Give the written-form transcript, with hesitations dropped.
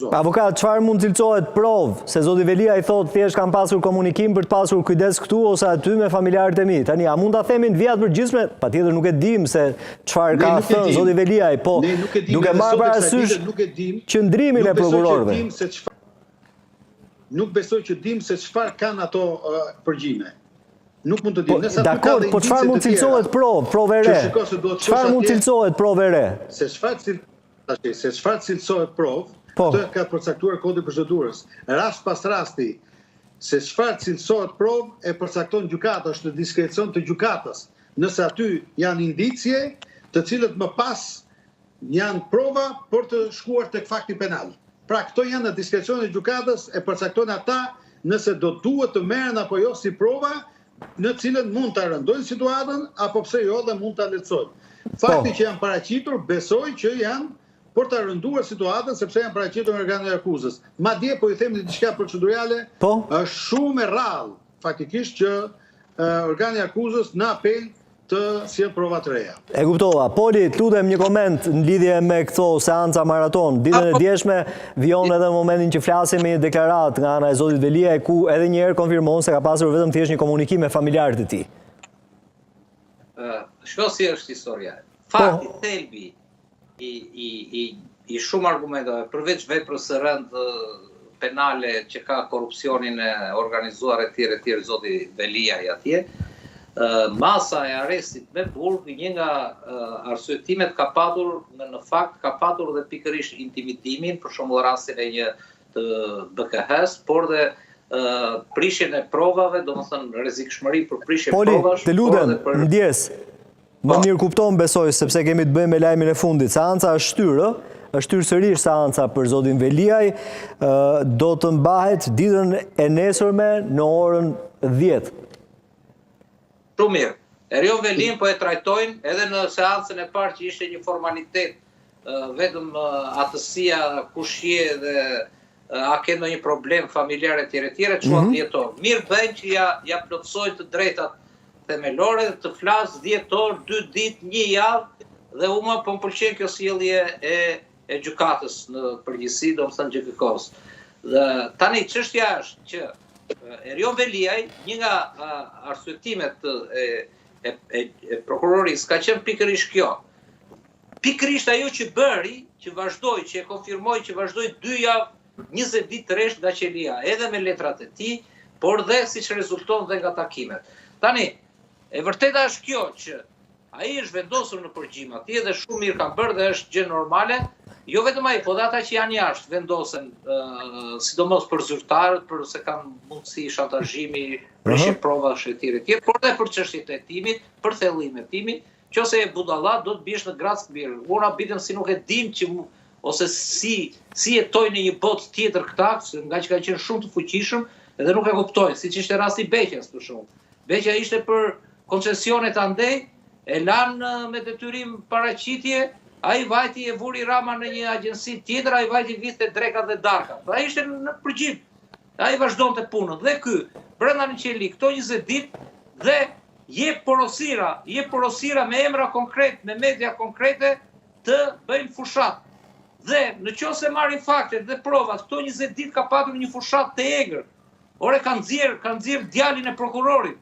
Avokat, çfarë mund cilësohet provë? Se zoti Velia i thotë thjesht kam pasur komunikim për të pasur kujdes këtu ose aty me familjarët e mi. Tani, a mund ta themi në vijat përgjithshme? Patjetër nuk e dim se çfarë ka thënë zoti Velia, po duke marrë parasysh qëndrimin e prokurorëve. Nuk besoj që dim se çfarë kanë ato përgjime. Nuk mund të dim. Dakor, po çfarë mund cilësohet provë e re? Çfarë mund cilësohet provë e re? Se çfarë cilësohet provë, këtë ka përcaktuar Kodi i Procedurës. Rast pas rasti, se çfarë cilësohet provë e përcakton gjykata, është në diskrecion të gjykatës. Nëse aty janë indicje, të cilët më pas janë prova për të shkuar tek fakti penal. Pra këto janë në diskrecion e gjykatës, e përcakton ata nëse do duhet të merren apo jo si prova, në cilën mund të rëndojnë situatën, apo pse jo dhe mund të lehtësojnë. Fakti që janë paraqitur, besoj që janë për të rënduar situatën, sepse janë paraqitur nga organet e akuzës. Madje po i themi diçka procedurale, është shumë e rrallë, faktikisht që organi i akuzës në apel të sjellë prova të reja. E kuptova. Poli, lutem një koment në lidhje me këto seanca maraton. Ditën e djeshme vijon edhe momentin që flasim me një deklarat nga ana e zotit Velia, ku edhe një herë konfirmon se ka pasur vetëm thjesht një komunikim me familjarët e tij. Shko si është historia. Fakti thelbi i shumë argumenteve, përveç veprës së rëndë penale që ka korrupsionin e organizuar e tjerë zoti Velia i atje, masa e arrestit me burg, një nga arsyetimet ka patur, në fakt ka patur dhe pikërisht intimidimin, për shembull rastin e një të BKH-s, por dhe prishjen e provave, domethënë rrezikshmëri për prishje provash. Poli, të lutem, ndjes. Më mirë kupton, besoj, sepse kemi të bëjmë me lajmin e fundit. Seanca është shtyrë, është shtyrë sërish seanca për zotin Veliaj, do të mbahet ditën e nesërme në orën 10. Shumë mirë. Erion Velin po e trajtojnë edhe në seancën e parë që ishte një formalitet, vetëm atësia, kush je dhe a ke ndonjë problem familjar e tjere, çuan 10 orë. Mirë bëjnë që ja plotësojnë të drejtat themelore dhe të flasë 10 orë, 2 ditë, 1 javë, dhe uma po më pëlqen kjo sjellje e gjykatës në përgjithësi, domethënë GKK-s. Tani çështja është që Erion Veliaj, një nga arsyetimet e prokurorisë ka qenë pikërisht kjo. Pikërisht ajo që bëri, që vazhdoi, që e konfirmoi që vazhdoi 2 javë, 20 ditë rresht nga qelia, edhe me letrat e tij, por dhe siç rezulton dhe nga takimet. Tani, e vërteta është kjo që ai është vendosur në përgjim atje dhe shumë mirë ka bërë dhe është gjë normale. Jo vetëm ai, po dhe ata që janë jashtë vendosen, sidomos për zyrtarët, për se kanë mundësi shantazhimi, prishje provash e tjere, por dhe për çështjet e hetimit, për thellim e hetimit, nëse e budalla do të bish në grac mirë. Ora bitën si nuk e dim që ose si jetojnë në një botë tjetër këta, nga që ka qenë shumë të fuqishëm, edhe nuk e kuptojnë, siç ishte rasti Beqjas për shkak. Beqja ishte për koncesionet andej, e lanë me detyrim paraqitje. Ai vajti e vuri Rama në një agjensi tjetër, ai vajti viste drekat dhe darkat. Ai ishte në përgjithë. Ai vazhdonte punën. Dhe ky, brenda në qeli, këto 20 ditë dhe jep porosira me emra konkret, me media konkrete të bëjnë fushat. Dhe në qoftë se marrin faktet dhe provat, këto 20 ditë ka patur një fushat të egër. Ore kanë nxjerr djalin e prokurorit.